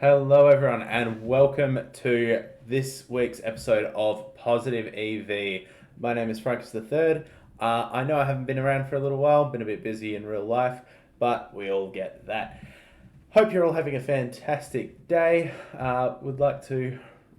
Hello, everyone, and welcome to this week's episode of Positive EV. My name is Francis the Third. I know I haven't been around for a little while, been a bit busy in real life, but we all get that. Hope you're all having a fantastic day. Would like to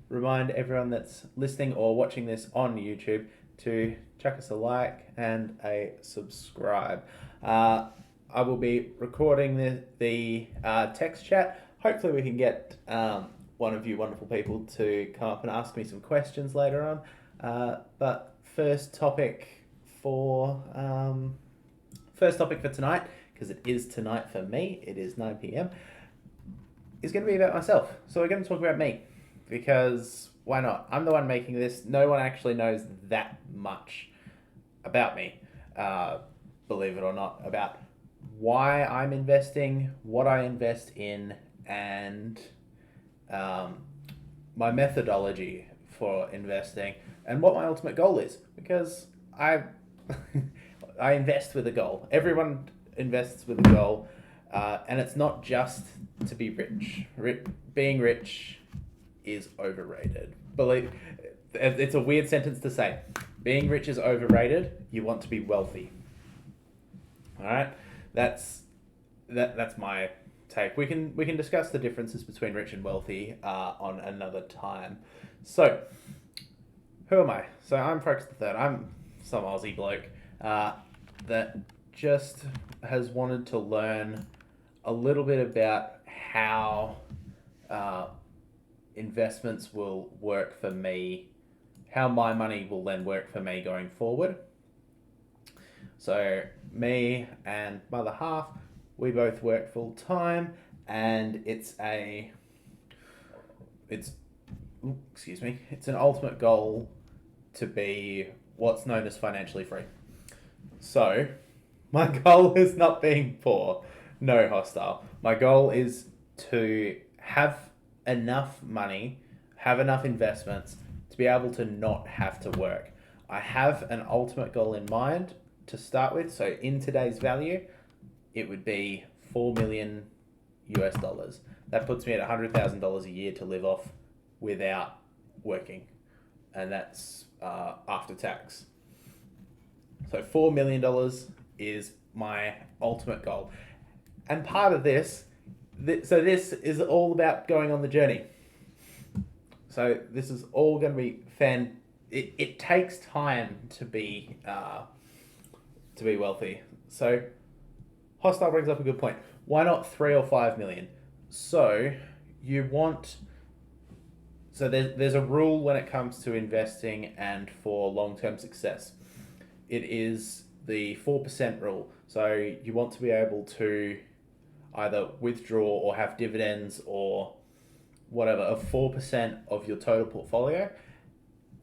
remind everyone that's listening or watching this on YouTube to chuck us a like and a subscribe. I will be recording the text chat. Hopefully we can get one of you wonderful people to come up and ask me some questions later on. But first topic for tonight, because it is tonight for me, it is 9 p.m, is going to be about myself. So we're going to talk about me, because why not? I'm the one making this. No one actually knows that much about me, believe it or not, about why I'm investing, what I invest in, and my methodology for investing, and what my ultimate goal is, because I I invest with a goal. Everyone invests with a goal, and it's not just to be rich. Being rich is overrated. Believe it's a weird sentence to say. Being rich is overrated. You want to be wealthy. All right, that's my take. We can discuss the differences between rich and wealthy on another time. So, who am I? So I'm Francis the Third. I'm some Aussie bloke that just has wanted to learn a little bit about how investments will work for me, how my money will then work for me going forward. So me and my other half, we both work full time, and it's an ultimate goal to be what's known as financially free. So my goal is not being poor, no, hostile. My goal is to have enough money, have enough investments to be able to not have to work. I have an ultimate goal in mind to start with. So in today's value, it would be $4 million US dollars. That puts me at $100,000 a year to live off without working, and that's after tax. So $4 million is my ultimate goal, and part of this, so this is all about going on the journey. So this is all going to be It takes time to be wealthy. So Hostile brings up a good point. Why not 3 or 5 million? So there's a rule when it comes to investing and for long-term success. It is the 4% rule. So you want to be able to either withdraw or have dividends or whatever of 4% of your total portfolio,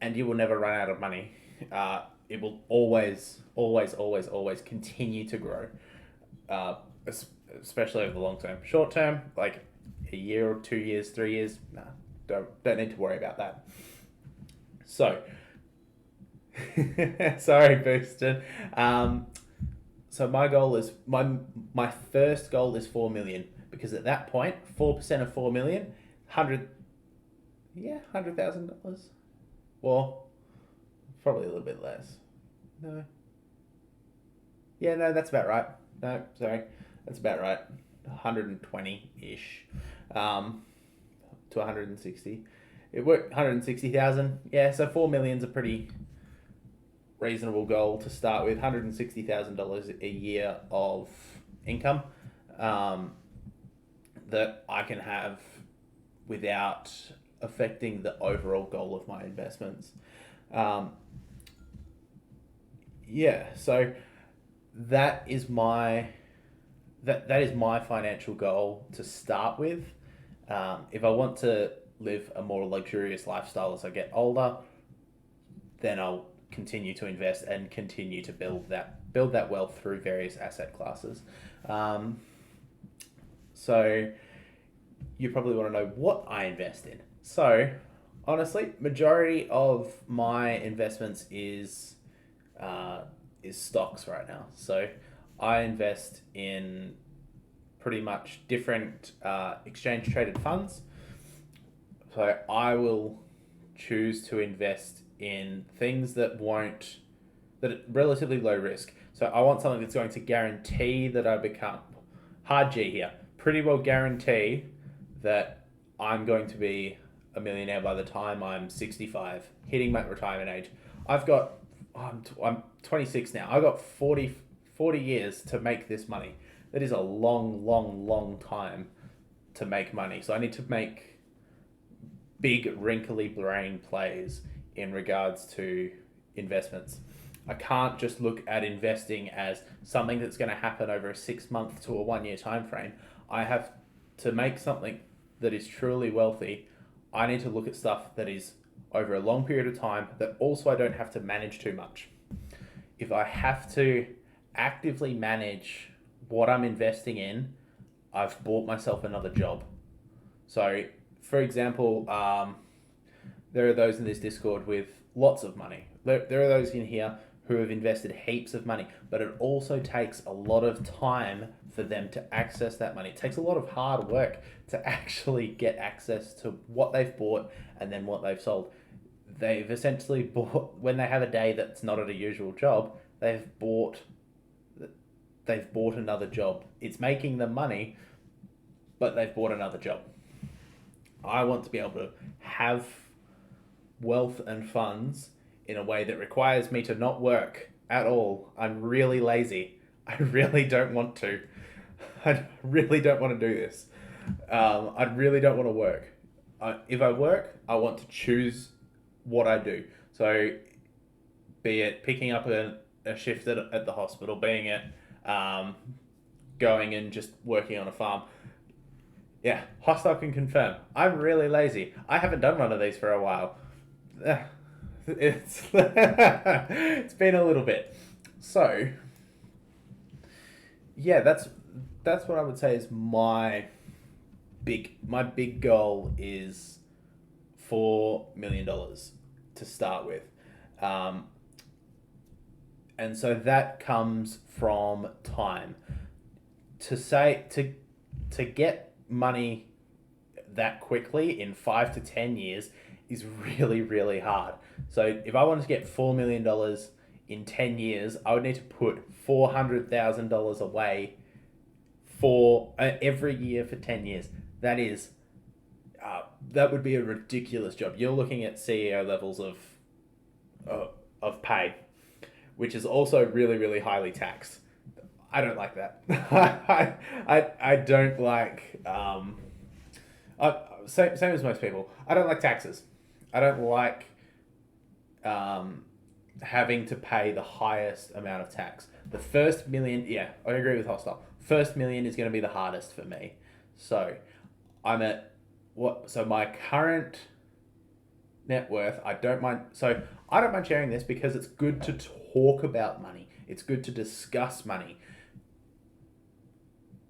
and you will never run out of money. It will always continue to grow, especially over the long term. Short term, like a year or 2 years, 3 years, don't need to worry about that. So, sorry, Boosted. So my goal is my first goal is 4 million, because at that point, 4% of 4 million, $100,000. Well, probably a little bit less. No. Yeah, no, that's about right. No, sorry, that's about right. 120-ish, to 160. It worked 160,000. Yeah, so 4 million's a pretty reasonable goal to start with. $160,000 a year of income that I can have without affecting the overall goal of my investments. So that is my financial goal to start with. If I want to live a more luxurious lifestyle as I get older, then I'll continue to invest and continue to build that wealth through various asset classes. So you probably want to know what I invest in. So honestly, majority of my investments is stocks right now. So I invest in pretty much different exchange traded funds. So I will choose to invest in things that are relatively low risk. So I want something that's going to guarantee that I become, hard G here, pretty well guarantee that I'm going to be a millionaire by the time I'm 65, hitting my retirement age. I'm 26 now. I've got 40 years to make this money. That is a long, long, long time to make money. So I need to make big, wrinkly brain plays in regards to investments. I can't just look at investing as something that's going to happen over a 6 month to a 1 year time frame. I have to make something that is truly wealthy. I need to look at stuff that is over a long period of time that also I don't have to manage too much. If I have to actively manage what I'm investing in, I've bought myself another job. So, for example, there are those in this Discord with lots of money. There are those in here who have invested heaps of money, but it also takes a lot of time for them to access that money. It takes a lot of hard work to actually get access to what they've bought and then what they've sold. They've essentially bought, when they have a day that's not at a usual job, they've bought another job. It's making them money, but they've bought another job. I want to be able to have wealth and funds in a way that requires me to not work at all. I'm really lazy. I really don't want to. I really don't want to do this. I really don't want to work. If I work, I want to choose what I do. So, be it picking up a shift at the hospital, being it going and just working on a farm. Yeah, Hostile can confirm. I'm really lazy. I haven't done one of these for a while. It's it's been a little bit. So yeah, that's what I would say is my big goal is $4 million to start with, and so that comes from time. To get money that quickly in 5 to 10 years is really, really hard. So if I wanted to get $4 million in 10 years, I would need to put $400,000 away for every year for 10 years. That would be a ridiculous job. You're looking at CEO levels of pay, which is also really, really highly taxed. I don't like that. I don't like same as most people. I don't like taxes. I don't like having to pay the highest amount of tax. The first million, yeah, I agree with Hostile. First million is going to be the hardest for me. So I'm at so my current net worth, I don't mind sharing this because it's good to talk about money. It's good to discuss money.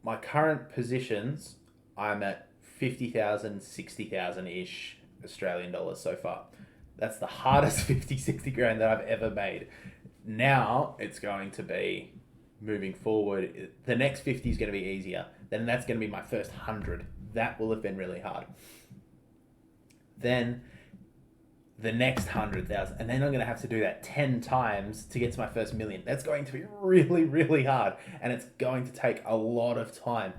My current positions, I'm at 50,000, 60,000-ish Australian dollars so far. That's the hardest 50, 60 grand that I've ever made. Now it's going to be, moving forward, the next 50 is going to be easier. Then that's going to be my first 100. That will have been really hard. Then the next 100,000, and then I'm going to have to do that 10 times to get to my first million. That's going to be really, really hard, and it's going to take a lot of time.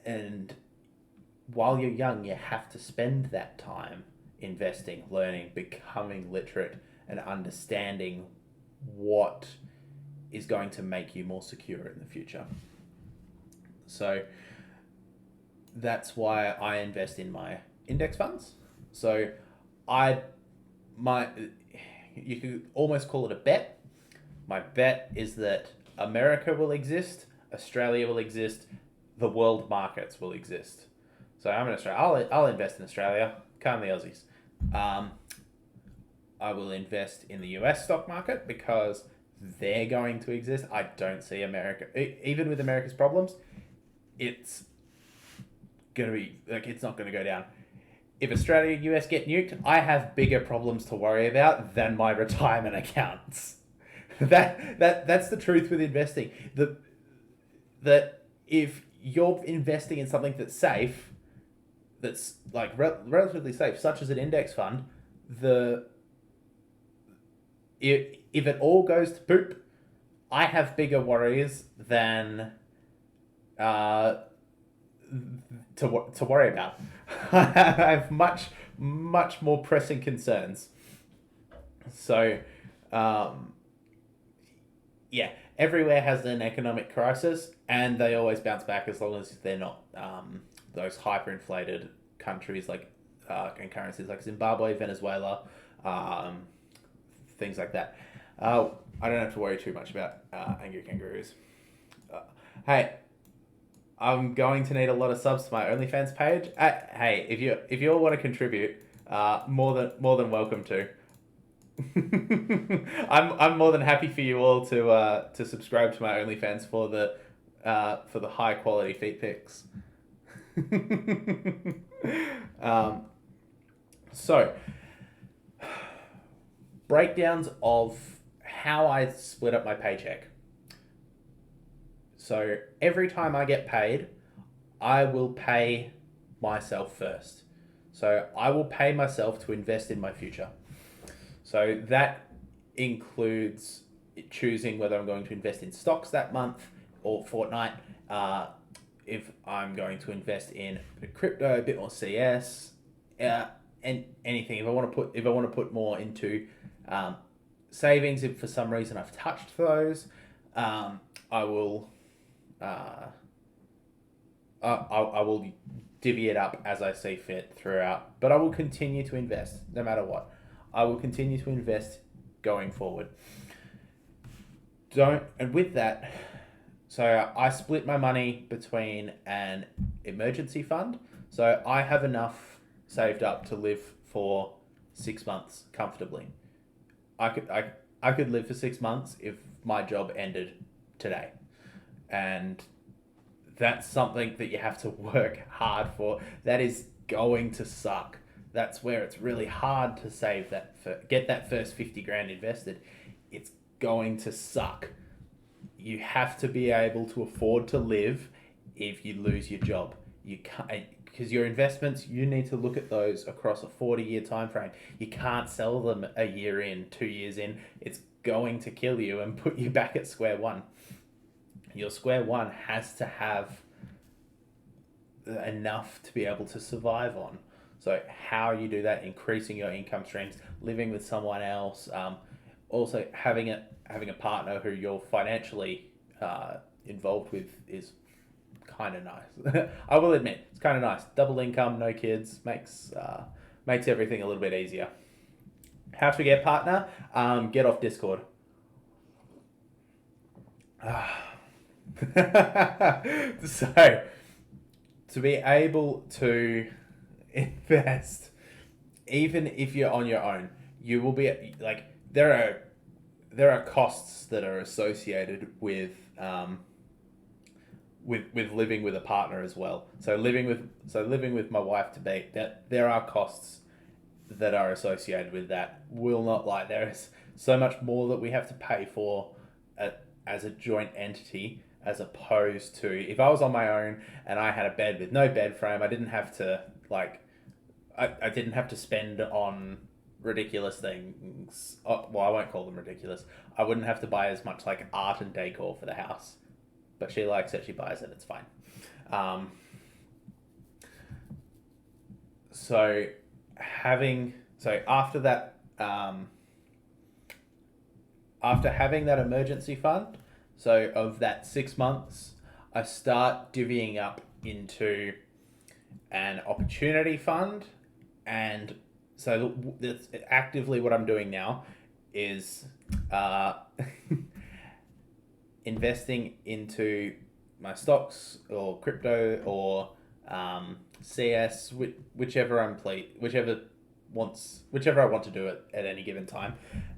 And while you're young, you have to spend that time investing, learning, becoming literate, and understanding what is going to make you more secure in the future. So that's why I invest in my index funds. So you could almost call it a bet. My bet is that America will exist, Australia will exist, the world markets will exist. So I'm in Australia. I'll invest in Australia. Calm the Aussies. I will invest in the US stock market because they're going to exist. I don't see America, even with America's problems, it's going to be, it's not going to go down. If Australia and US get nuked, I have bigger problems to worry about than my retirement accounts. That's the truth with investing. That if you're investing in something that's safe, that's like relatively safe, such as an index fund, the if it all goes to poop, I have bigger worries than uh, to worry about. I have much more pressing concerns. So, um, yeah, everywhere has an economic crisis, and they always bounce back as long as they're not those hyperinflated countries like and currencies like Zimbabwe, Venezuela, um, things like that. I don't have to worry too much about angry kangaroos. Uh, hey, I'm going to need a lot of subs to my OnlyFans page. Hey, if you all want to contribute, more than welcome to. I'm more than happy for you all to subscribe to my OnlyFans for the high quality feet pics. um, so breakdowns of how I split up my paycheck. So every time I get paid, I will pay myself first. So I will pay myself to invest in my future. So that includes choosing whether I'm going to invest in stocks that month or fortnight. If I'm going to invest in a bit of crypto, a bit more CS, and anything. If I want to put more into savings, if for some reason I've touched those, I will. I will divvy it up as I see fit throughout, but I will continue to invest no matter what. I will continue to invest going forward. And with that, so I split my money between an emergency fund. So I have enough saved up to live for 6 months comfortably. I could live for 6 months if my job ended today. And that's something that you have to work hard for. That is going to suck. That's where it's really hard to save get that first 50 grand invested. It's going to suck. You have to be able to afford to live if you lose your job. You can't, because your investments, you need to look at those across a 40-year time frame. You can't sell them a year in, 2 years in. It's going to kill you and put you back at square one. Your square one has to have enough to be able to survive on. So how you do that, increasing your income streams, living with someone else, also having a partner who you're financially involved with is kind of nice. I will admit, it's kind of nice. Double income, no kids, makes everything a little bit easier. How to get partner? Get off Discord. So, to be able to invest, even if you're on your own, you will be like there are costs that are associated with living with a partner as well. So living with my wife to be, that there are costs that are associated with that. Will not lie, there is so much more that we have to pay for as a joint entity, as opposed to if I was on my own and I had a bed with no bed frame. I didn't have to I didn't have to spend on ridiculous things. Well, I won't call them ridiculous. I wouldn't have to buy as much like art and decor for the house, but she likes it. She buys it. It's fine. So after that, after having that emergency fund, so of that 6 months, I start divvying up into an opportunity fund. And so that's actively what I'm doing now is investing into my stocks or crypto or CS, whichever I want to do it at any given time,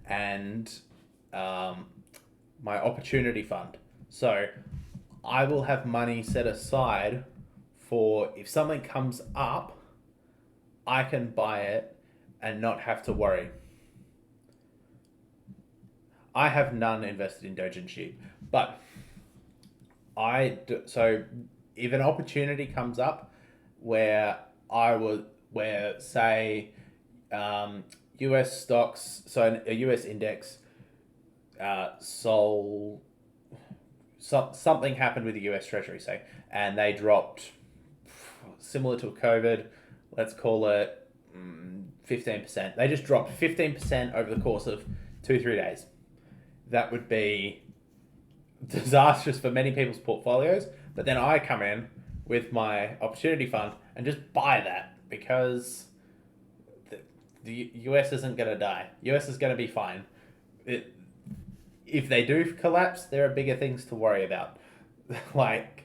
and my opportunity fund. So I will have money set aside for if something comes up, I can buy it and not have to worry. I have none invested in Doge and Sheep, but so if an opportunity comes up where where say US stocks, so a US index sold, something happened with the US Treasury, say, and they dropped, similar to COVID, let's call it 15%. They just dropped 15% over the course of 2-3 days. That would be disastrous for many people's portfolios. But then I come in with my opportunity fund and just buy that because the US isn't going to die. US is going to be fine. If they do collapse, there are bigger things to worry about. Like,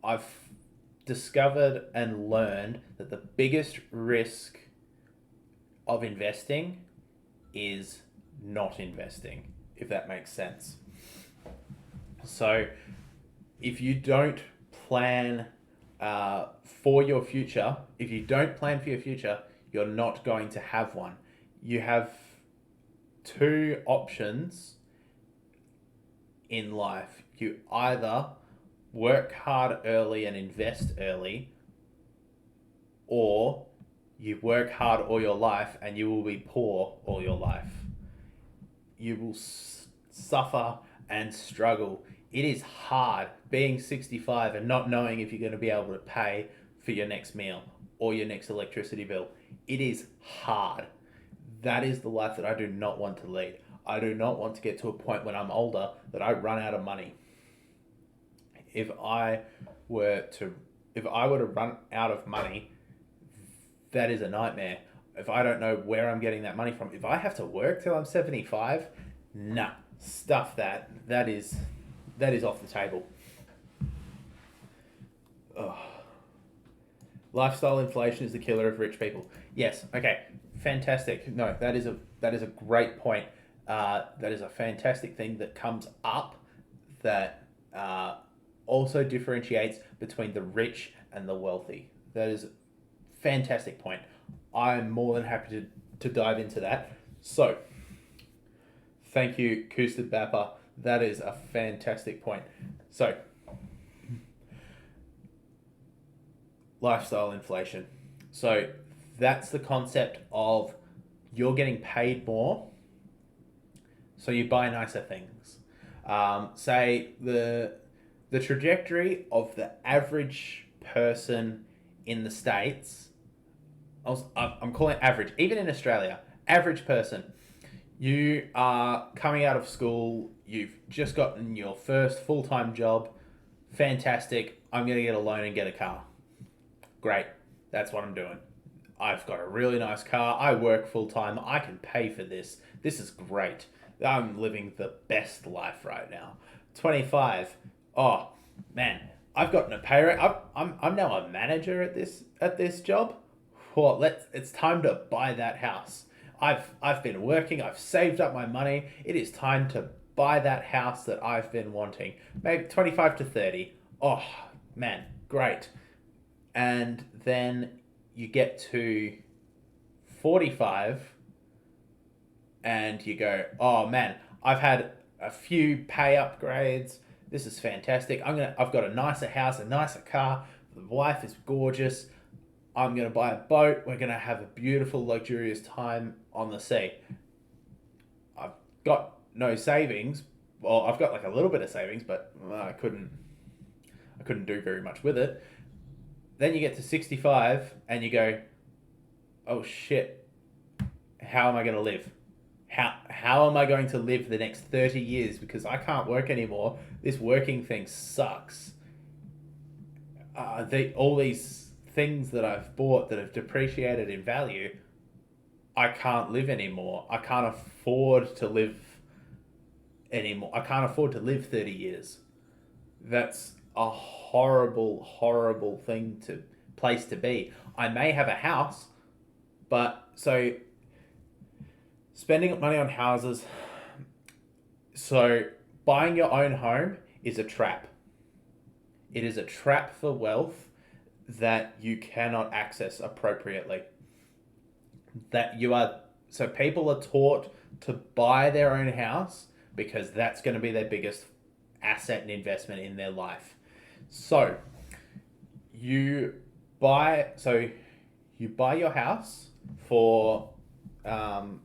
I've discovered and learned that the biggest risk of investing is not investing, if that makes sense. So if you don't plan for your future, you're not going to have one. You have two options in life. You either work hard early and invest early, or you work hard all your life and you will be poor all your life. You will suffer and struggle. It is hard being 65 and not knowing if you're going to be able to pay for your next meal or your next electricity bill. It is hard. That is the life that I do not want to lead. I do not want to get to a point when I'm older that I run out of money. If I were to run out of money, that is a nightmare. If I don't know where I'm getting that money from, if I have to work till I'm 75, nah, stuff that. That is off the table. Ugh. Lifestyle inflation is the killer of rich people. Yes, okay, fantastic. No, that is a great point. That is a fantastic thing that comes up that also differentiates between the rich and the wealthy. That is a fantastic point. I'm more than happy to dive into that. So, thank you, Koosted Bapper. That is a fantastic point. So, lifestyle inflation. So, that's the concept of you're getting paid more, so you buy nicer things. Say the trajectory of the average person in the States, I'm calling it average, even in Australia, average person. You are coming out of school, you've just gotten your first full-time job, fantastic, I'm going to get a loan and get a car. Great, that's what I'm doing. I've got a really nice car, I work full-time, I can pay for this. This is great. I'm living the best life right now. 25, oh man, I've gotten a pay rate. I'm now a manager at this job. Well, it's time to buy that house. I've been working, I've saved up my money. It is time to buy that house that I've been wanting. Maybe 25 to 30. Oh, man, great. And then you get to 45 and you go, oh man, I've had a few pay upgrades. This is fantastic. I've got a nicer house, a nicer car. The wife is gorgeous. I'm going to buy a boat. We're going to have a beautiful, luxurious time on the sea. I've got no savings. Well, I've got like a little bit of savings, but I couldn't do very much with it. Then you get to 65 and you go, oh shit, how am I going to live? How am I going to live the next 30 years? Because I can't work anymore. This working thing sucks. All these things that I've bought that have depreciated in value, I can't live anymore. I can't afford to live anymore. I can't afford to live 30 years. That's a horrible, horrible place to be. I may have a house, but so spending money on houses, so buying your own home is a trap. It is a trap for wealth that you cannot access appropriately. So people are taught to buy their own house because that's going to be their biggest asset and investment in their life. So you you buy your house for um,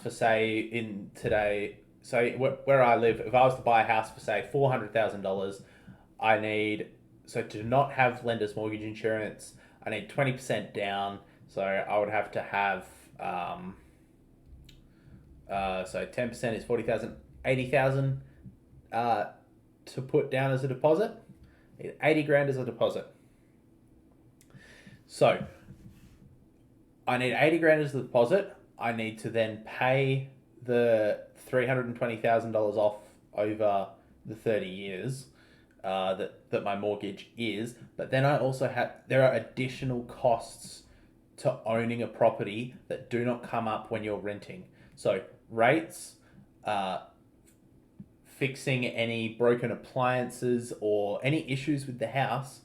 say in today. So where I live, if I was to buy a house for say $400,000, I need to not have lender's mortgage insurance. I need 20% down. So I would have to have 10% is 40,000, 80,000 to put down as a deposit. 80 grand as a deposit. So I need 80 grand as the deposit. I need to then pay the $320,000 off over the 30 years that my mortgage is. But then I also there are additional costs to owning a property that do not come up when you're renting. So rates, fixing any broken appliances or any issues with the house,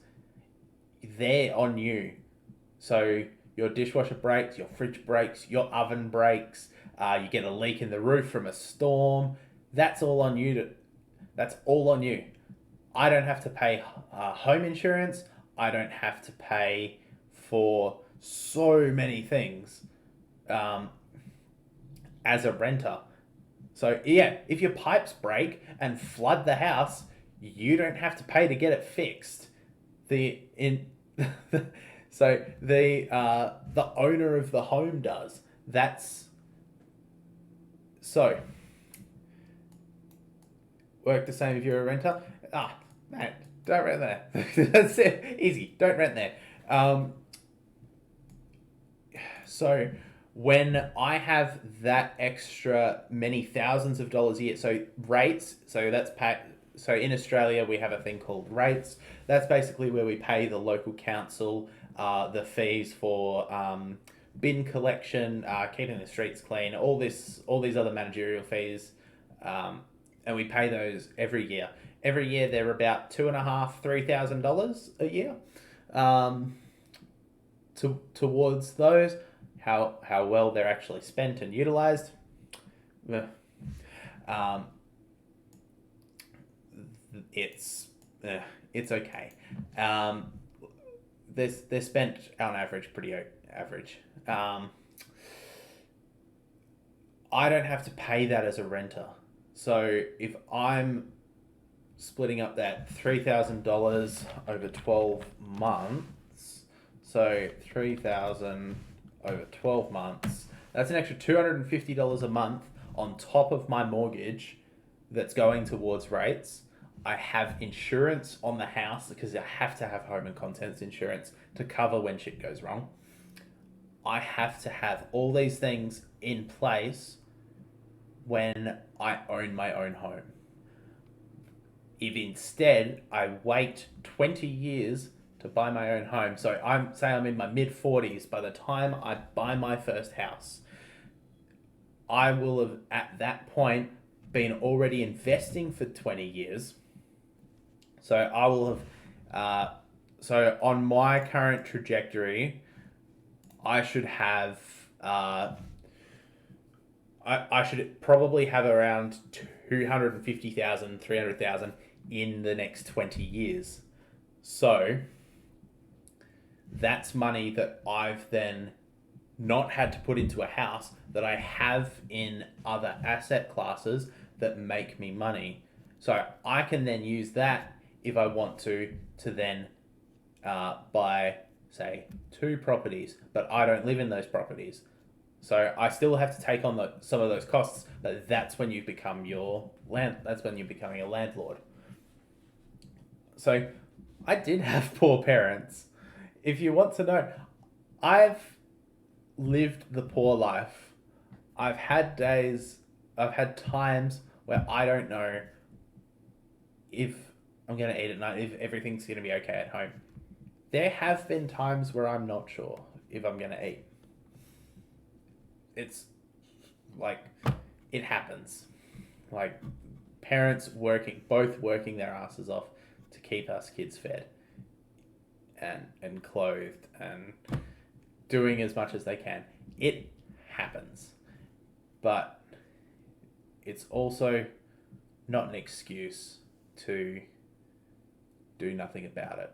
they're on you. So your dishwasher breaks, your fridge breaks, your oven breaks, you get a leak in the roof from a storm. That's all on you. That's all on you. I don't have to pay home insurance. I don't have to pay for so many things as a renter. So yeah, if your pipes break and flood the house, you don't have to pay to get it fixed. So the owner of the home does. So work the same if you're a renter. Man, don't rent there. That's it. Easy. Don't rent there. So when I have that extra many thousands of dollars a year, so rates, so that's so in Australia we have a thing called rates. That's basically where we pay the local council the fees for bin collection, keeping the streets clean, all these other managerial fees, and we pay those every year. Every year they're about $2,500-$3,000 a year. Towards those, how well they're actually spent and utilized. It's okay. They're spent on average pretty average. I don't have to pay that as a renter. So if I'm splitting up that $3,000 over 12 months, so 3,000 over 12 months, that's an extra $250 a month on top of my mortgage that's going towards rates. I have insurance on the house because I have to have home and contents insurance to cover when shit goes wrong. I have to have all these things in place when I own my own home. If instead I wait 20 years to buy my own home, so I'm in my mid-40s by the time I buy my first house, I will have at that point been already investing for 20 years. So I will have, so on my current trajectory, I should have, I should probably have around 250,000, 300,000 in the next 20 years. So that's money that I've then not had to put into a house, that I have in other asset classes that make me money. So I can then use that if I want to then buy, say, 2 properties, but I don't live in those properties. So I still have to take on some of those costs, but that's when you become that's when you're becoming a landlord. So I did have poor parents. If you want to know, I've lived the poor life. I've had times where I don't know if I'm going to eat at night, if everything's going to be okay at home. There have been times where I'm not sure if I'm going to eat. It's like, it happens. Like, parents both working their asses off to keep us kids fed and clothed and doing as much as they can. It happens. But it's also not an excuse to do nothing about it.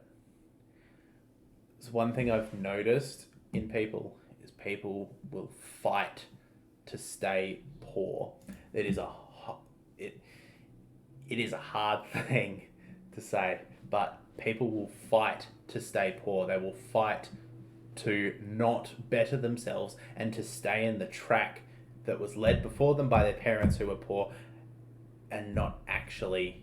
one thing I've noticed in people is people will fight to stay poor. It is a it it is a hard thing to say, but people will fight to stay poor. They will fight to not better themselves and to stay in the track that was led before them by their parents who were poor, and not actually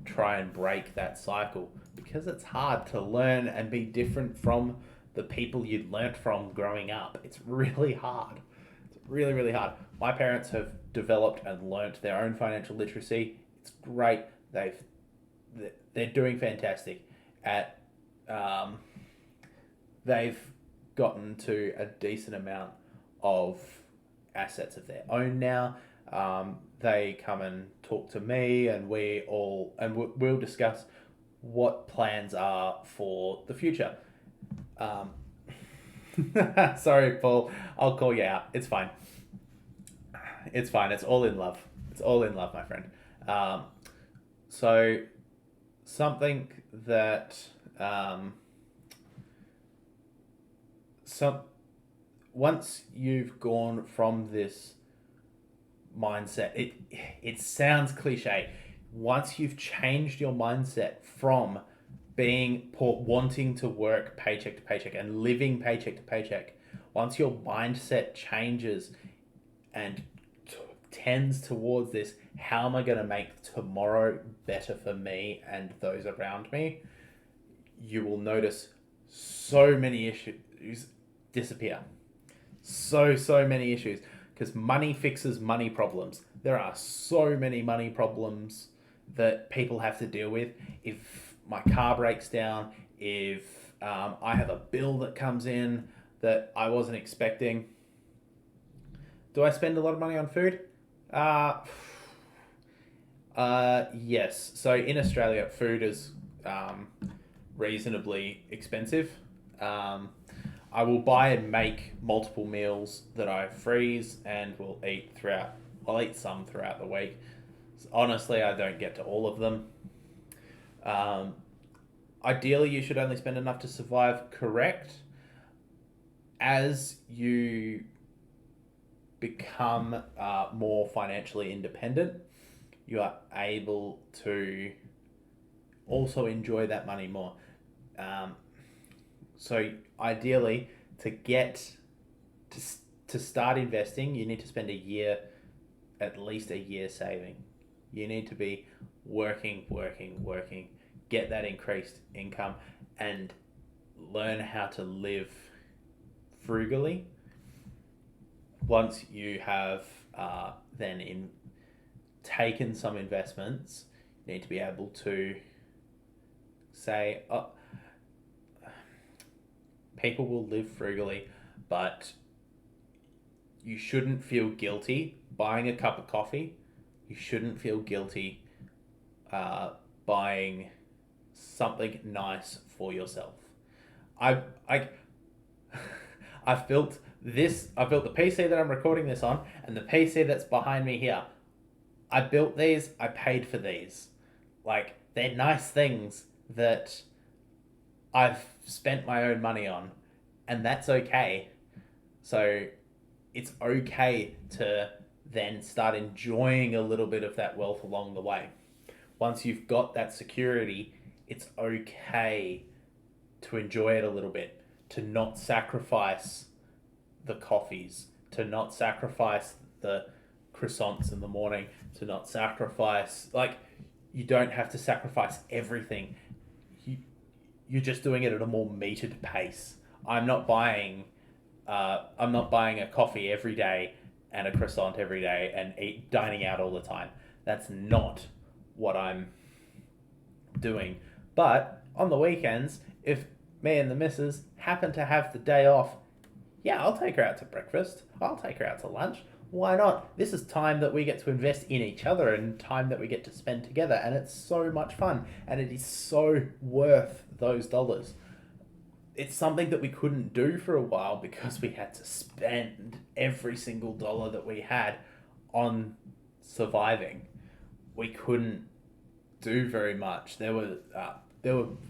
try and break that cycle, because it's hard to learn and be different from the people you learnt from growing up. It's really hard. It's really, really hard. My parents have developed and learnt their own financial literacy. It's great. They're doing fantastic at they've gotten to a decent amount of assets of their own now. They come and talk to me, and we'll discuss what plans are for the future. Sorry, Paul. I'll call you out. It's fine. It's fine. It's all in love. It's all in love, my friend. So something that some once you've gone from this mindset, it sounds cliche. Once you've changed your mindset from being poor, wanting to work paycheck to paycheck and living paycheck to paycheck, once your mindset changes and tends towards this, how am I going to make tomorrow better for me and those around me, you will notice so many issues disappear. So many issues, because money fixes money problems. There are so many money problems that people have to deal with. If my car breaks down, if I have a bill that comes in that I wasn't expecting. Do I spend a lot of money on food? Yes. So in Australia, food is reasonably expensive. I will buy and make multiple meals that I freeze and will eat throughout. I'll eat some throughout the week. Honestly, I don't get to all of them. Ideally, you should only spend enough to survive, correct? As you become more financially independent, you are able to also enjoy that money more. So ideally, to start investing, you need to spend at least a year saving. You need to be working, get that increased income, and learn how to live frugally. Once you have taken some investments, you need to be able to say, people will live frugally, but you shouldn't feel guilty buying a cup of coffee. You shouldn't feel guilty buying something nice for yourself. I've built this. I've built the PC that I'm recording this on, and the PC that's behind me here. I built these. I paid for these. Like, they're nice things that I've spent my own money on, and that's okay. So it's okay to then start enjoying a little bit of that wealth along the way. Once you've got that security, it's okay to enjoy it a little bit, to not sacrifice the coffees, to not sacrifice the croissants in the morning, to not sacrifice, you don't have to sacrifice everything. You're just doing it at a more metered pace. I'm not buying a coffee every day and a croissant every day and dining out all the time. That's not what I'm doing. But on the weekends, if me and the missus happen to have the day off, yeah, I'll take her out to breakfast. I'll take her out to lunch. Why not? This is time that we get to invest in each other and time that we get to spend together, and it's so much fun, and it is so worth those dollars. It's something that we couldn't do for a while because we had to spend every single dollar that we had on surviving. We couldn't do very much. There were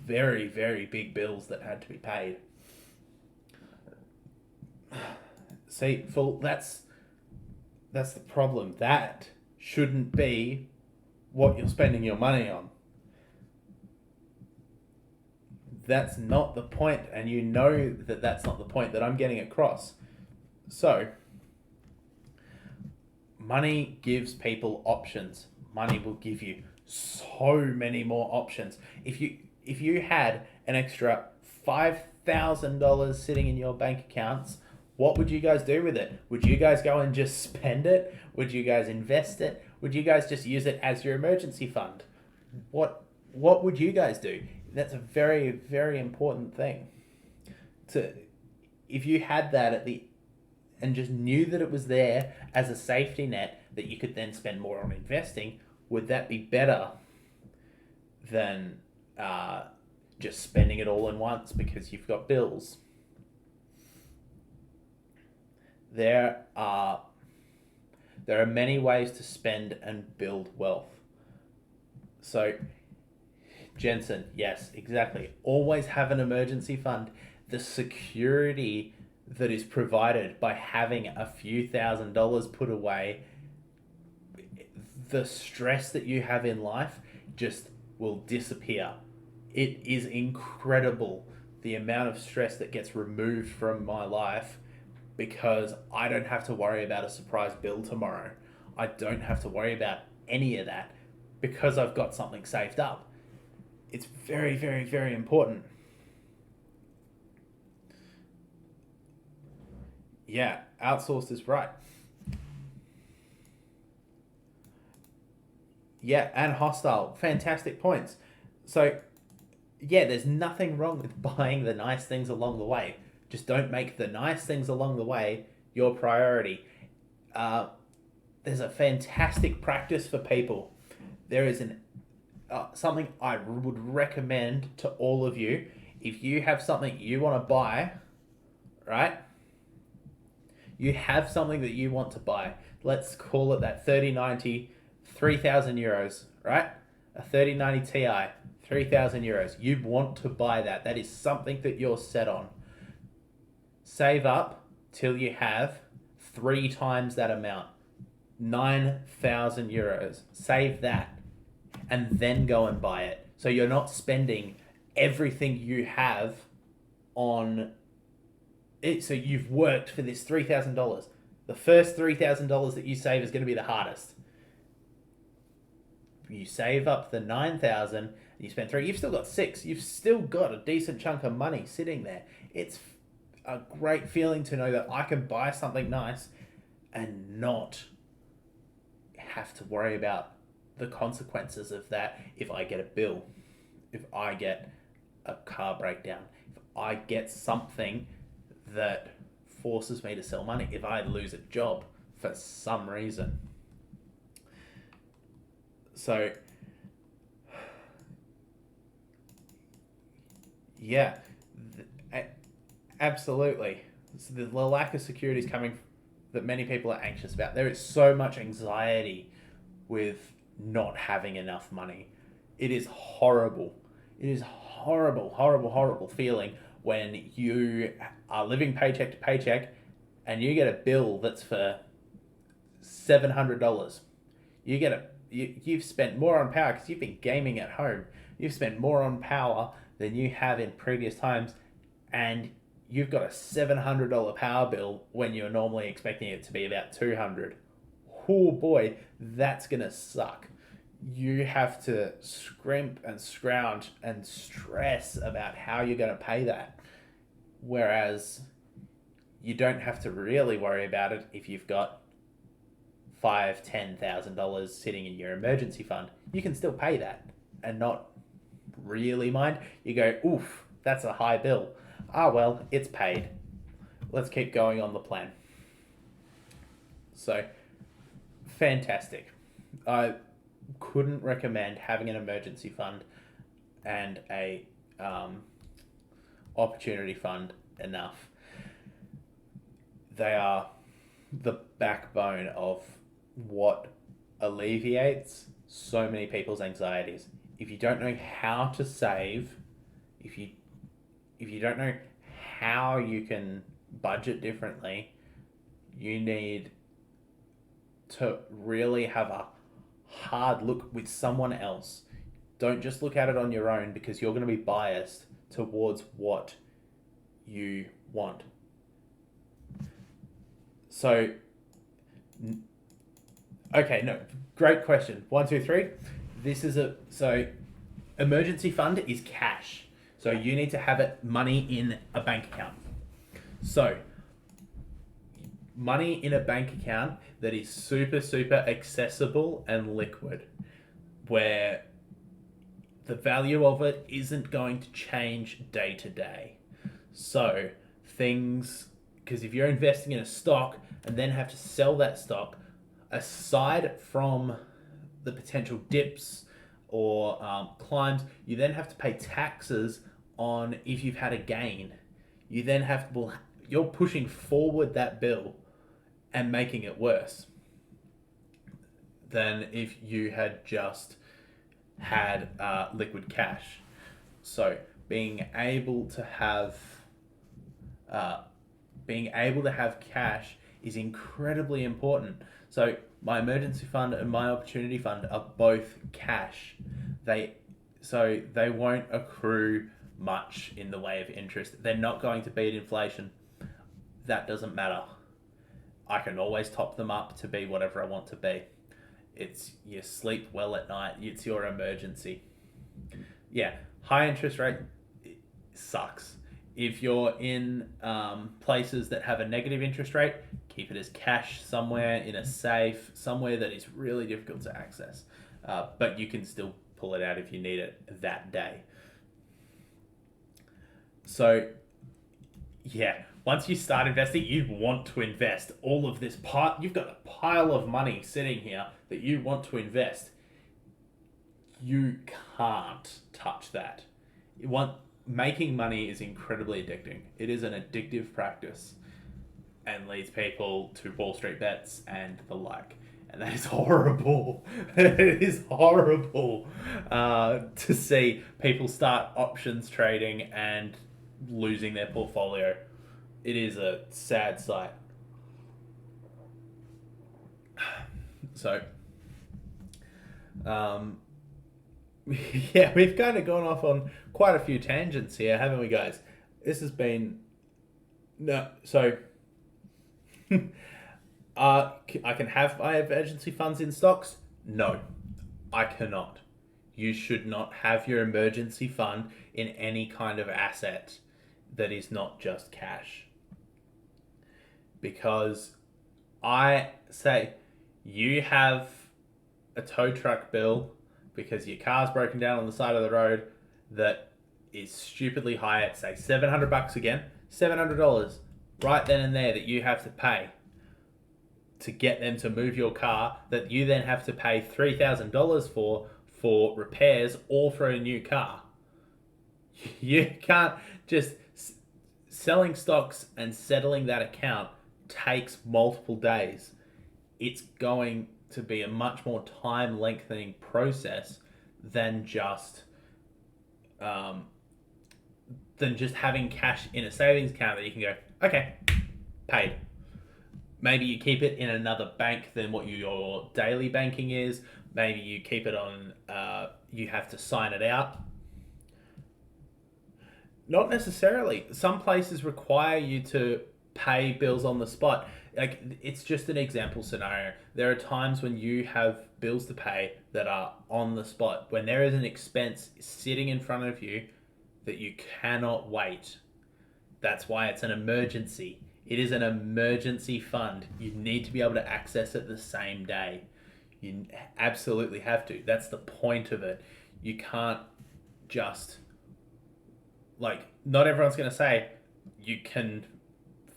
very, very big bills that had to be paid. See, full that's the problem. That shouldn't be what you're spending your money on. That's not the point, and you know that that's not the point that I'm getting across. So, money gives people options. Money will give you so many more options. If you had an extra $5,000 sitting in your bank accounts, what would you guys do with it? Would you guys go and just spend it? Would you guys invest it? Would you guys just use it as your emergency fund? What would you guys do? That's a very, very important thing. To If you had that and just knew that it was there as a safety net that you could then spend more on investing, would that be better than just spending it all in once because you've got bills? There are many ways to spend and build wealth. So, Jensen, yes, exactly. Always have an emergency fund. The security that is provided by having a few $1,000s put away, the stress that you have in life just will disappear. It is incredible the amount of stress that gets removed from my life because I don't have to worry about a surprise bill tomorrow. I don't have to worry about any of that because I've got something saved up. It's very, very, very important. Yeah, outsourced is right. Yeah, and hostile. Fantastic points. So, yeah, there's nothing wrong with buying the nice things along the way. Just don't make the nice things along the way your priority. There's a fantastic practice for people. There is something I would recommend to all of you. If you have something you want to buy, right? You have something that you want to buy. Let's call it that 3090, 3,000 euros, right? A 3090 Ti, 3,000 euros. You want to buy that. That is something that you're set on. Save up till you have 3 times that amount. 9,000 euros. Save that. And then go and buy it. So you're not spending everything you have on it. So you've worked for this $3,000. The first $3,000 that you save is going to be the hardest. You save up the 9,000, you spend 3. You've still got 6. You've still got a decent chunk of money sitting there. It's a great feeling to know that I can buy something nice and not have to worry about the consequences of that if I get a bill, if I get a car breakdown, if I get something that forces me to sell money, if I lose a job for some reason. So, yeah, absolutely. So the lack of security is coming that many people are anxious about. There is so much anxiety with not having enough money. It is horrible. It is horrible, horrible, horrible feeling when you are living paycheck to paycheck and you get a bill that's for $700. You've spent more on power because you've been gaming at home. You've spent more on power than you have in previous times, and you've got a $700 power bill when you're normally expecting it to be about $200. Oh boy, that's gonna suck. You have to scrimp and scrounge and stress about how you're going to pay that. Whereas you don't have to really worry about it if you've got $5,000-$10,000 sitting in your emergency fund. You can still pay that and not really mind. You go, oof, that's a high bill. Ah, well, it's paid. Let's keep going on the plan. So, fantastic. I couldn't recommend having an emergency fund and a opportunity fund enough. They are the backbone of what alleviates so many people's anxieties. If you don't know how to save, if you don't know how you can budget differently, you need to really have a hard look with someone else. Don't just look at it on your own, because you're going to be biased towards what you want. So, okay, no, great question. 1, 2, 3. Emergency fund is cash. So you need to have money in a bank account. So, money in a bank account that is super, super accessible and liquid, where the value of it isn't going to change day to day. So, because if you're investing in a stock and then have to sell that stock, aside from the potential dips or climbs, you then have to pay taxes on if you've had a gain. You then you're pushing forward that bill and making it worse than if you had just had liquid cash. So being able to have cash is incredibly important. So my emergency fund and my opportunity fund are both cash. They won't accrue much in the way of interest. They're not going to beat inflation. That doesn't matter. I can always top them up to be whatever I want to be. It's you sleep well at night. It's your emergency. Yeah, high interest rate sucks. If you're in places that have a negative interest rate, keep it as cash somewhere in a safe, somewhere that is really difficult to access. But you can still pull it out if you need it that day. So, yeah, once you start investing, you want to invest all of this part. You've got a pile of money sitting here that you want to invest. You can't touch that. Making money is incredibly addicting. It is an addictive practice and leads people to Wall Street bets and the like. And that is horrible. It is horrible to see people start options trading and losing their portfolio. It is a sad sight. So, yeah, we've kind of gone off on quite a few tangents here, haven't we, guys? This has been... No, so... I can have my emergency funds in stocks? No, I cannot. You should not have your emergency fund in any kind of asset that is not just cash. Because I say you have a tow truck bill because your car's broken down on the side of the road that is stupidly high at, say, $700 again, $700 right then and there that you have to pay to get them to move your car, that you then have to pay $3,000 for repairs or for a new car. You can't just... Selling stocks and settling that account takes multiple days. It's going to be a much more time lengthening process than just having cash in a savings account that you can go, okay, paid. Maybe you keep it in another bank than what your daily banking is. Maybe you keep it on, you have to sign it out. Not necessarily. Some places require you to pay bills on the spot. Like, it's just an example scenario. There are times when you have bills to pay that are on the spot. When there is an expense sitting in front of you that you cannot wait. That's why it's an emergency. It is an emergency fund. You need to be able to access it the same day. You absolutely have to. That's the point of it. You can't just... Like, not everyone's going to say, you can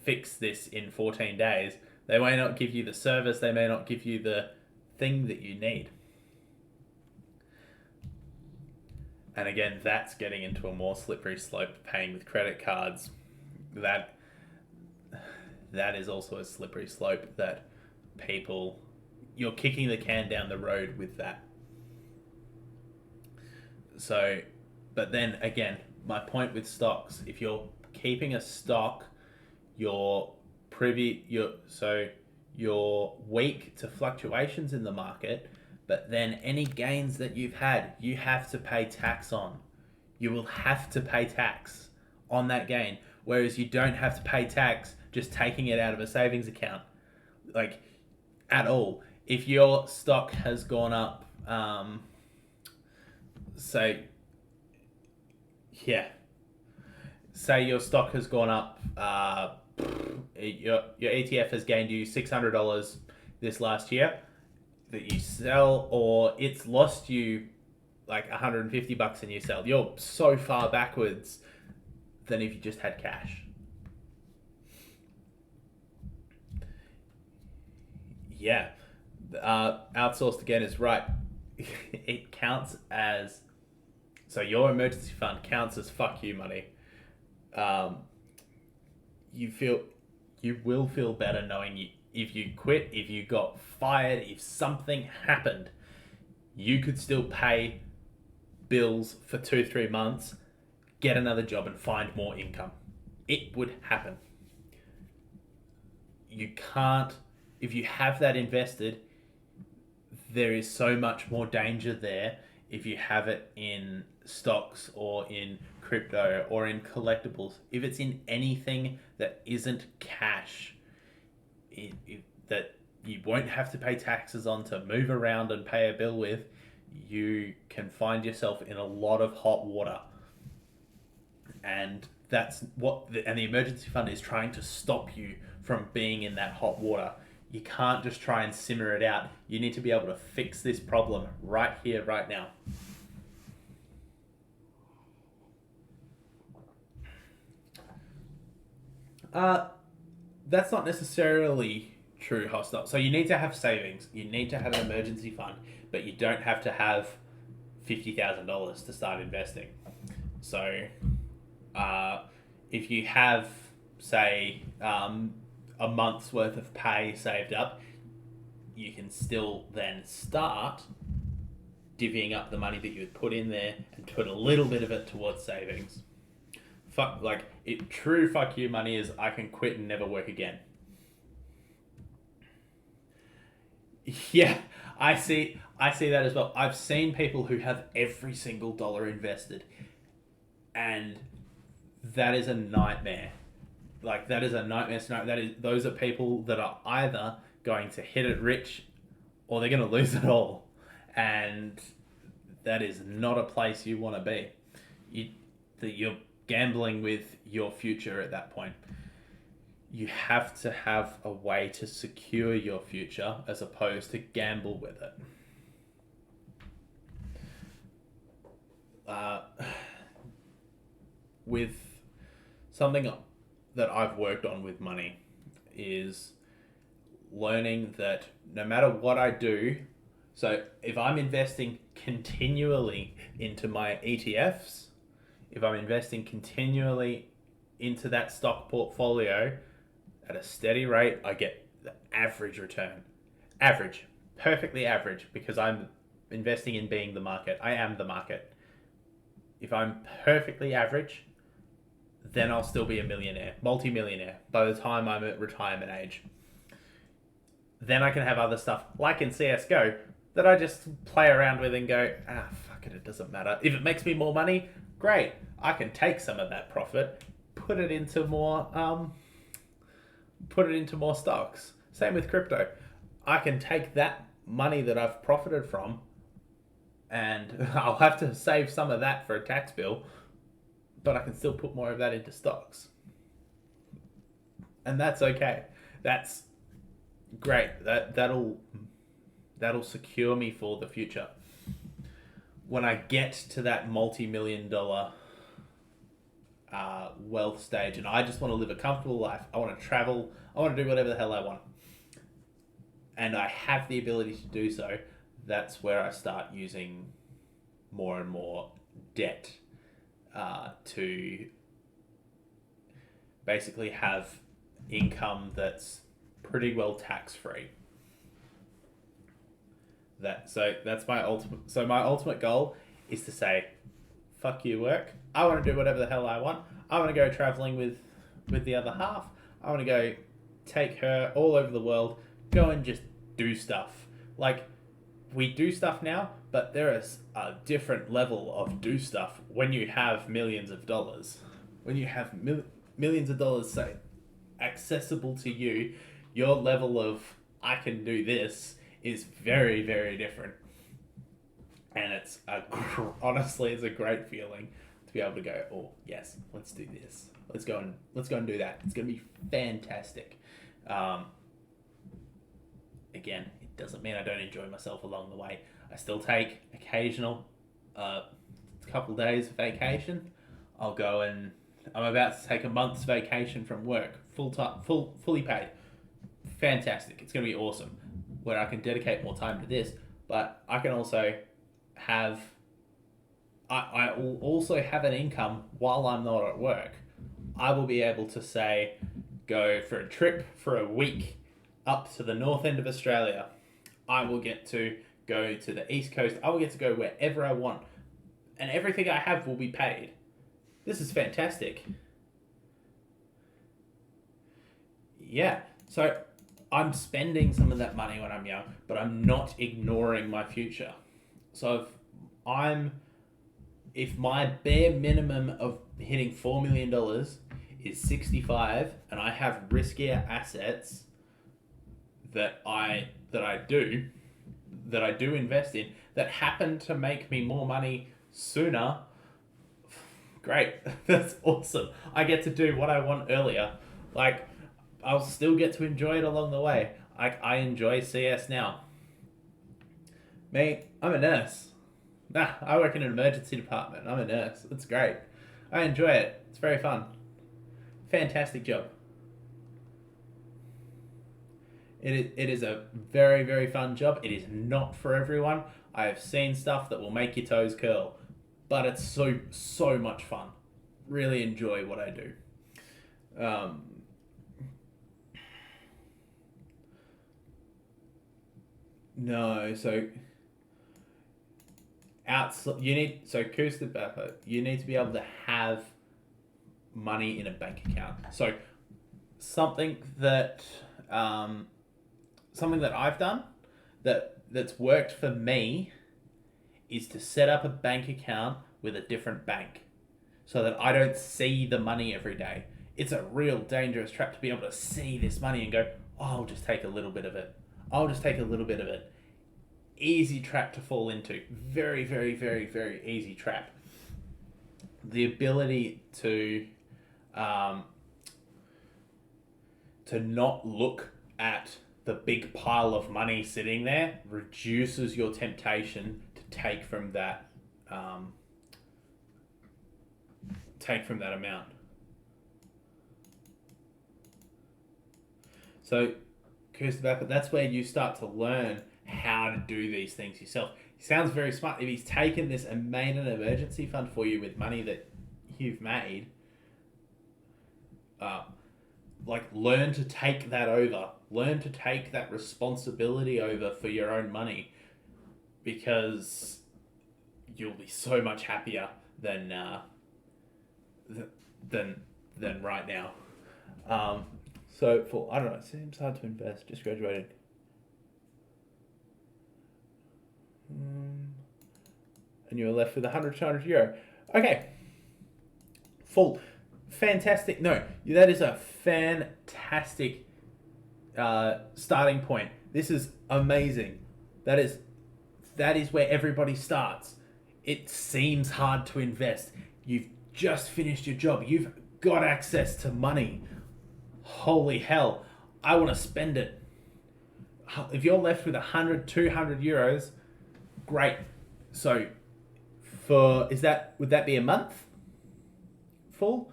fix this in 14 days. They may not give you the service. They may not give you the thing that you need. And again, that's getting into a more slippery slope, paying with credit cards. That is also a slippery slope that you're kicking the can down the road with that. So, but then again, my point with stocks, if you're keeping a stock, you're you're weak to fluctuations in the market, but then any gains that you've had, you have to pay tax on. You will have to pay tax on that gain, whereas you don't have to pay tax just taking it out of a savings account, like at all. If your stock has gone up, say, yeah, say your stock has gone up, your ETF has gained you $600 this last year that you sell, or it's lost you like $150 and you sell. You're so far backwards than if you just had cash. Yeah, outsourced again is right. It counts as, so your emergency fund counts as fuck you money. You will feel better knowing if you quit, if you got fired, if something happened, you could still pay bills for 2-3 months, get another job and find more income. It would happen. You can't, if you have that invested, there is so much more danger there if you have it in stocks or in crypto or in collectibles. If it's in anything that isn't cash, that you won't have to pay taxes on, to move around and pay a bill with, you can find yourself in a lot of hot water. And that's and the emergency fund is trying to stop you from being in that hot water. You can't just try and simmer it out. You need to be able to fix this problem right here, right now. That's not necessarily true, hostile. So you need to have savings. You need to have an emergency fund, but you don't have to have $50,000 to start investing. So, if you have, say, a month's worth of pay saved up, you can still then start divvying up the money that you would put in there and put a little bit of it towards savings. True fuck you money is I can quit and never work again. Yeah, I see that as well. I've seen people who have every single dollar invested, and that is a nightmare. Like, that is a nightmare scenario. Those are people that are either going to hit it rich or they're going to lose it all. And that is not a place you want to be. You're gambling with your future at that point. You have to have a way to secure your future as opposed to gamble with it. With something that I've worked on with money is learning that no matter what I do, so if I'm investing continually into my ETFs, if I'm investing continually into that stock portfolio at a steady rate, I get the average return. Average. Perfectly average, because I'm investing in being the market. I am the market. If I'm perfectly average, then I'll still be a millionaire, multi-millionaire, by the time I'm at retirement age. Then I can have other stuff, like in CSGO, that I just play around with and go, fuck it doesn't matter. If it makes me more money, great. I can take some of that profit, put it into more stocks. Same with crypto. I can take that money that I've profited from, and I'll have to save some of that for a tax bill, but I can still put more of that into stocks. And that's okay. That's great. That'll secure me for the future. When I get to that multi-million-dollar wealth stage and I just want to live a comfortable life, I want to travel, I want to do whatever the hell I want, and I have the ability to do so, that's where I start using more and more debt to basically have income that's pretty well tax-free. That's my ultimate. So my ultimate goal is to say, fuck you, work. I want to do whatever the hell I want. I want to go traveling with the other half. I want to go take her all over the world, go and just do stuff. Like, we do stuff now, but there is a different level of do stuff when you have millions of dollars. When you have millions of dollars, say, accessible to you, your level of I can do this is very, very different. And honestly, it's a great feeling to be able to go, oh yes, let's do this. Let's go and do that. It's going to be fantastic. Again, it doesn't mean I don't enjoy myself along the way. I still take occasional couple days of vacation. I'll go and I'm about to take a month's vacation from work, fully paid. Fantastic. It's going to be awesome, where I can dedicate more time to this, but I can also have I will also have an income while I'm not at work. I will be able to, say, go for a trip for a week up to the north end of Australia. I will get to go to the east coast. I will get to go wherever I want. And everything I have will be paid. This is fantastic. Yeah. So I'm spending some of that money when I'm young, but I'm not ignoring my future. So if my bare minimum of hitting $4 million is 65 and I have riskier assets that I do invest in that happen to make me more money sooner, great. That's awesome. I get to do what I want earlier. Like, I'll still get to enjoy it along the way. I enjoy CS now. Me, I'm a nurse. I work in an emergency department. I'm a nurse. It's great. I enjoy it. It's very fun. Fantastic job. It is a very, very fun job. It is not for everyone. I have seen stuff that will make your toes curl, but it's so much fun. Really enjoy what I do. No, so you need to be able to have money in a bank account. So something that I've done that's worked for me is to set up a bank account with a different bank so that I don't see the money every day. It's a real dangerous trap to be able to see this money and go, oh, I'll just take a little bit of it. Easy trap to fall into. Very, very, very, very easy trap. The ability to not look at the big pile of money sitting there reduces your temptation to take from that amount. So, but that's where you start to learn how to do these things yourself. He sounds very smart. If he's taken this and made an emergency fund for you with money that you've made, learn to take that over. Learn to take that responsibility over for your own money, because you'll be so much happier than right now. So for, I don't know, it seems hard to invest. Just graduated. And you're left with 100, 200 euro. Okay. Full. Fantastic. No, that is a fantastic starting point. This is amazing. That is where everybody starts. It seems hard to invest. You've just finished your job. You've got access to money. Holy hell. I want to spend it. If you're left with 100, 200 euros, great. So would that be a month? Full?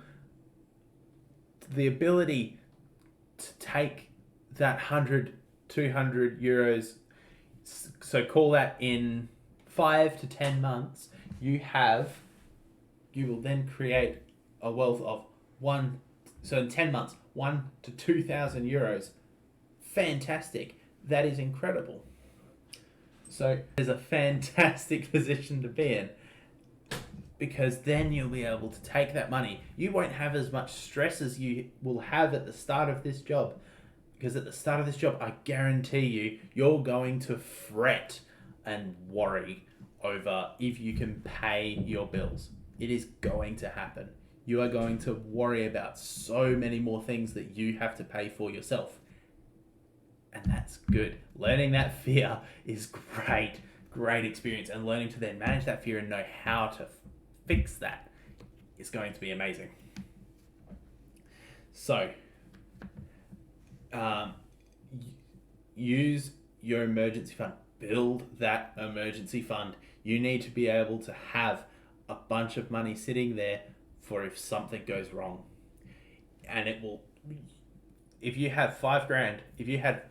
The ability to take that 100, 200 euros, so call that in 5 to 10 months, you will then create a wealth of so in 10 months, 1 to 2,000 euros. Fantastic. That is incredible. So it's a fantastic position to be in, because then you'll be able to take that money. You won't have as much stress as you will have at the start of this job. Because at the start of this job, I guarantee you're going to fret and worry over if you can pay your bills. It is going to happen. You are going to worry about so many more things that you have to pay for yourself. And that's good. Learning that fear is great experience. And learning to then manage that fear and know how to fix that is going to be amazing. So, use your emergency fund. Build that emergency fund. You need to be able to have a bunch of money sitting there for if something goes wrong. And it will, if you have $5,000, if you had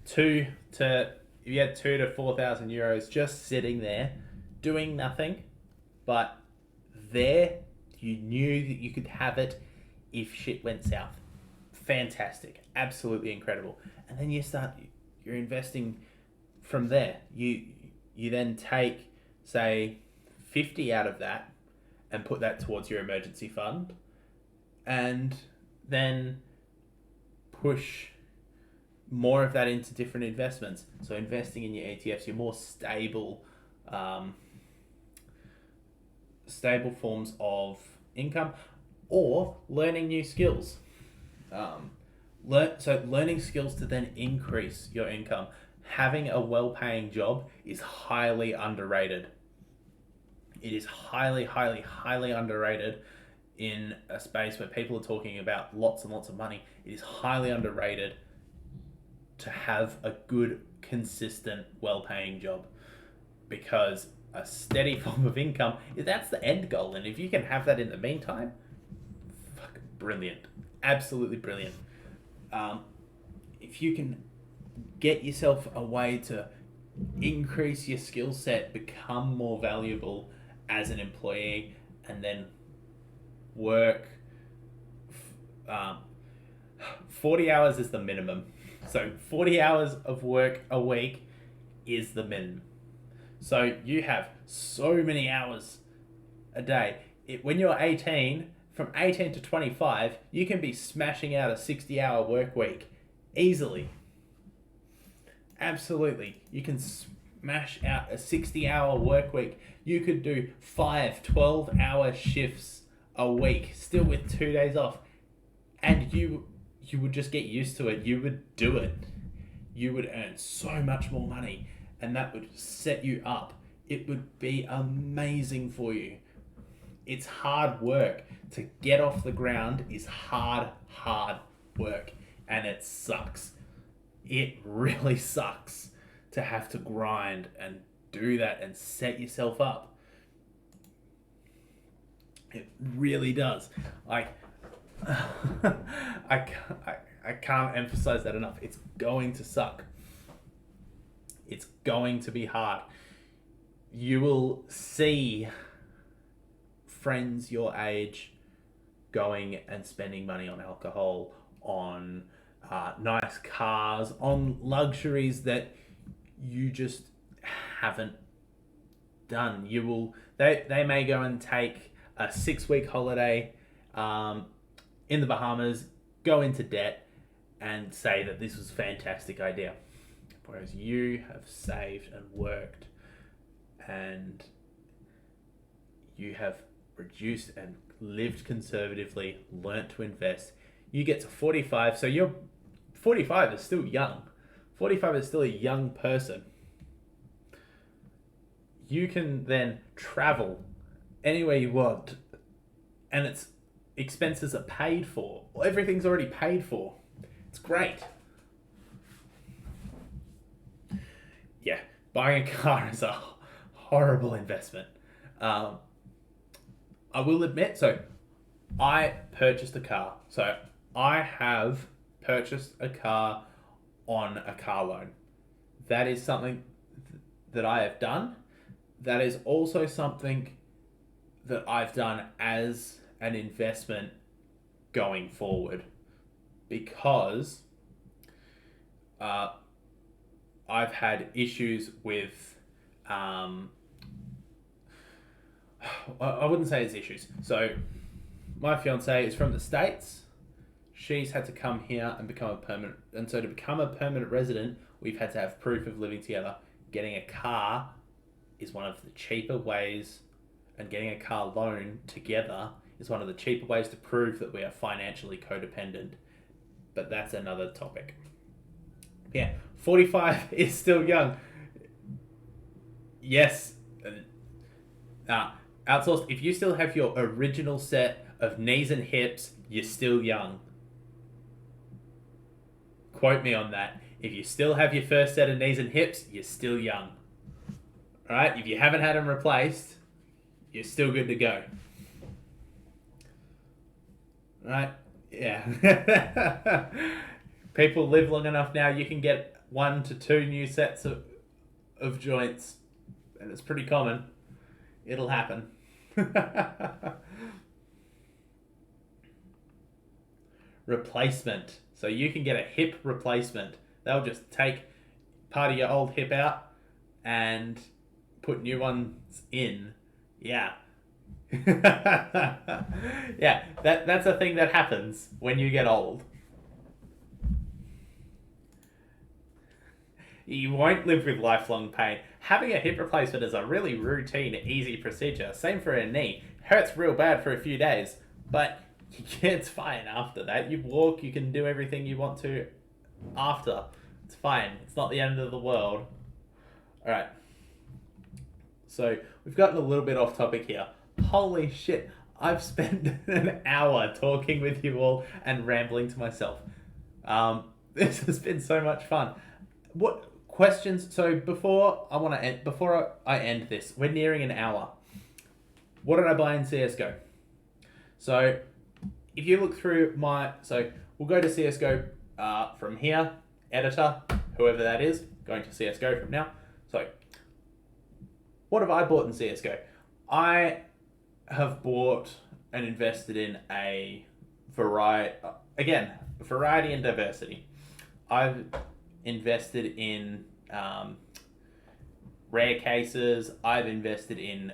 2,000 to 4,000 euros just sitting there doing nothing, but there you knew that you could have it if shit went south. Fantastic. Absolutely incredible. And then you're investing from there. You then take, say, 50 out of that and put that towards your emergency fund, and then push more of that into different investments. So investing in your ETFs, your more stable forms of income, or learning new skills. Learning skills to then increase your income. Having a well-paying job is highly underrated. It is highly underrated in a space where people are talking about lots and lots of money. It is highly underrated to have a good, consistent, well-paying job, because a steady form of income, that's the end goal. And if you can have that in the meantime, fucking brilliant. Absolutely brilliant. If you can get yourself a way to increase your skill set, become more valuable as an employee, and then work 40 hours is the minimum. So 40 hours of work a week is the minimum. So you have so many hours a day. When you're 18, from 18 to 25, you can be smashing out a 60-hour work week easily. Absolutely. You can smash out a 60-hour work week. You could do 5 12-hour shifts a week, still with 2 days off. And you would just get used to it. You would do it. You would earn so much more money, and that would set you up. It would be amazing for you. It's hard work. To get off the ground is hard work, and it sucks. It really sucks to have to grind and do that and set yourself up. It really does. Like, I can't emphasize that enough. It's going to suck. It's going to be hard. You will see friends your age going and spending money on alcohol, on nice cars, on luxuries that you just haven't done. They may go and take a 6-week holiday in the Bahamas, go into debt, and say that this was a fantastic idea. Whereas you have saved and worked, and you have reduced and lived conservatively, learnt to invest. You get to 45, so you're 45 is still young. 45 is still a young person. You can then travel anywhere you want, and its expenses are paid for. Everything's already paid for. It's great. Yeah, buying a car is a horrible investment. I will admit, so I purchased a car. So I have purchased a car on a car loan. That is something that I have done. That is also something that I've done as an investment going forward, because I've had issues with I wouldn't say it's issues. So my fiance is from the States. she's had to come here and become a permanent. And so to become a permanent resident, we've had to have proof of living together. Getting a car is one of the cheaper ways, and getting a car loan together is one of the cheaper ways to prove that we are financially codependent. But that's another topic. Yeah, 45 is still young. Yes. Outsourced, if you still have your original set of knees and hips, you're still young. Quote me on that. If you still have your first set of knees and hips, you're still young. Alright? If you haven't had them replaced, you're still good to go. Right? Yeah. People live long enough now, you can get 1 to 2 new sets of joints. And it's pretty common. It'll happen. Replacement. So you can get a hip replacement. They'll just take part of your old hip out and put new ones in. Yeah. Yeah, that's a thing that happens when you get old. You won't live with lifelong pain. Having a hip replacement is a really routine, easy procedure. Same for a knee. Hurts real bad for a few days, but it's fine after that. You walk, you can do everything you want to after. It's fine. It's not the end of the world. Alright. So, we've gotten a little bit off topic here. Holy shit. I've spent an hour talking with you all and rambling to myself. This has been so much fun. What questions? So before I end this, we're nearing an hour. What did I buy in CS:GO? So if you look through we'll go to CS:GO from here, editor, whoever that is, going to CS:GO from now. So what have I bought in CS:GO? I have bought and invested in a variety and diversity. I've invested in rare cases. I've invested in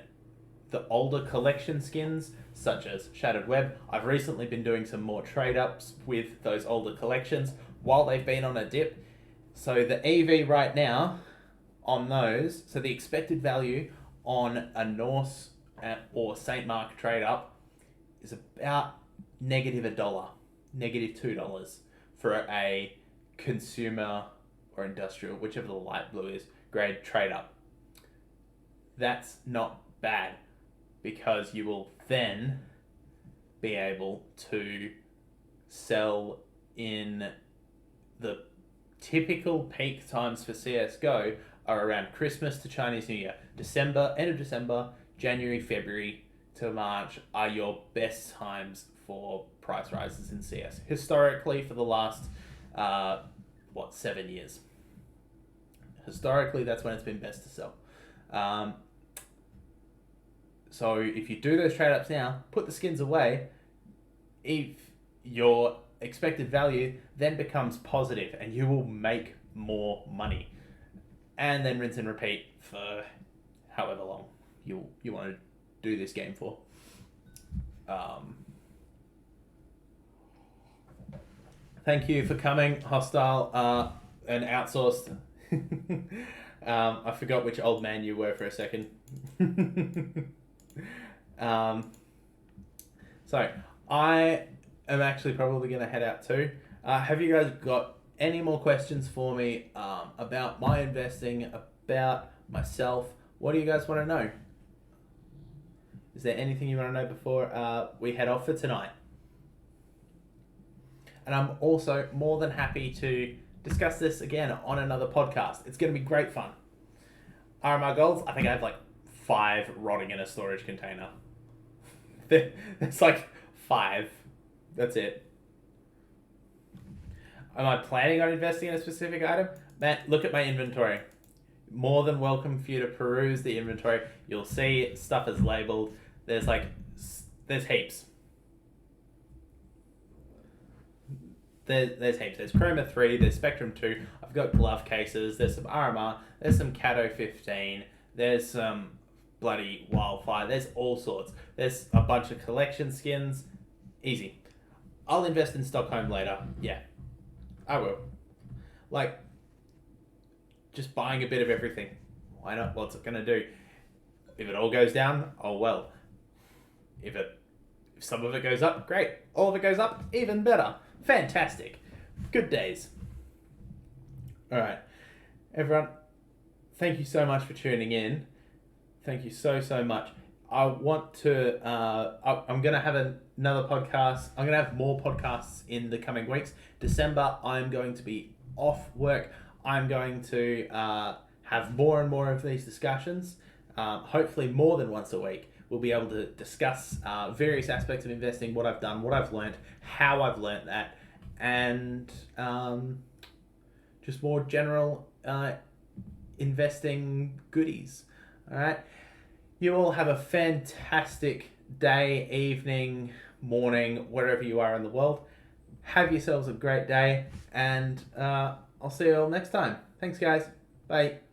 the older collection skins, such as Shattered Web. I've recently been doing some more trade-ups with those older collections while they've been on a dip. So the EV right now on those, so the expected value on a Norse or St. Mark trade-up is about -$1, -$2 for a consumer or industrial, whichever the light blue is, grade trade-up. That's not bad, because you will then be able to sell in the typical peak times for CS:GO are around Christmas to Chinese New Year. December, end of December, January, February to March are your best times for price rises in CS. Historically, for the last 7 years. Historically, that's when it's been best to sell. So if you do those trade-ups now, put the skins away, if your expected value then becomes positive and you will make more money. And then rinse and repeat for however long you want to do this game for. Thank you for coming, Hostile and Outsourced. I forgot which old man you were for a second. So, I am actually probably going to head out too. Have you guys got any more questions for me about my investing, about myself? What do you guys want to know? Is there anything you want to know before we head off for tonight? And I'm also more than happy to discuss this again on another podcast. It's going to be great fun. RMR goals, I think I have like 5 rotting in a storage container. It's like 5. That's it. Am I planning on investing in a specific item? Man, look at my inventory. More than welcome for you to peruse the inventory. You'll see stuff is labeled. There's heaps. There's heaps. There's Chroma 3, there's Spectrum 2. I've got glove cases. There's some RMR. There's some Cato 15. There's some bloody Wildfire. There's all sorts. There's a bunch of collection skins. Easy. I'll invest in Stockholm later. Yeah, I will. Like, just buying a bit of everything. Why not? What's it going to do? If it all goes down, oh well. If some of it goes up, great. All of it goes up, even better. Fantastic. Good days. All right, everyone. Thank you so much for tuning in. Thank you so much. I want to. I'm going to have another podcast. I'm going to have more podcasts in the coming weeks. December, I'm going to be off work. I'm going to have more and more of these discussions. Hopefully, more than once a week. We'll be able to discuss various aspects of investing, what I've done, what I've learned, how I've learned that, and just more general investing goodies. All right. You all have a fantastic day, evening, morning, wherever you are in the world. Have yourselves a great day, and I'll see you all next time. Thanks, guys. Bye.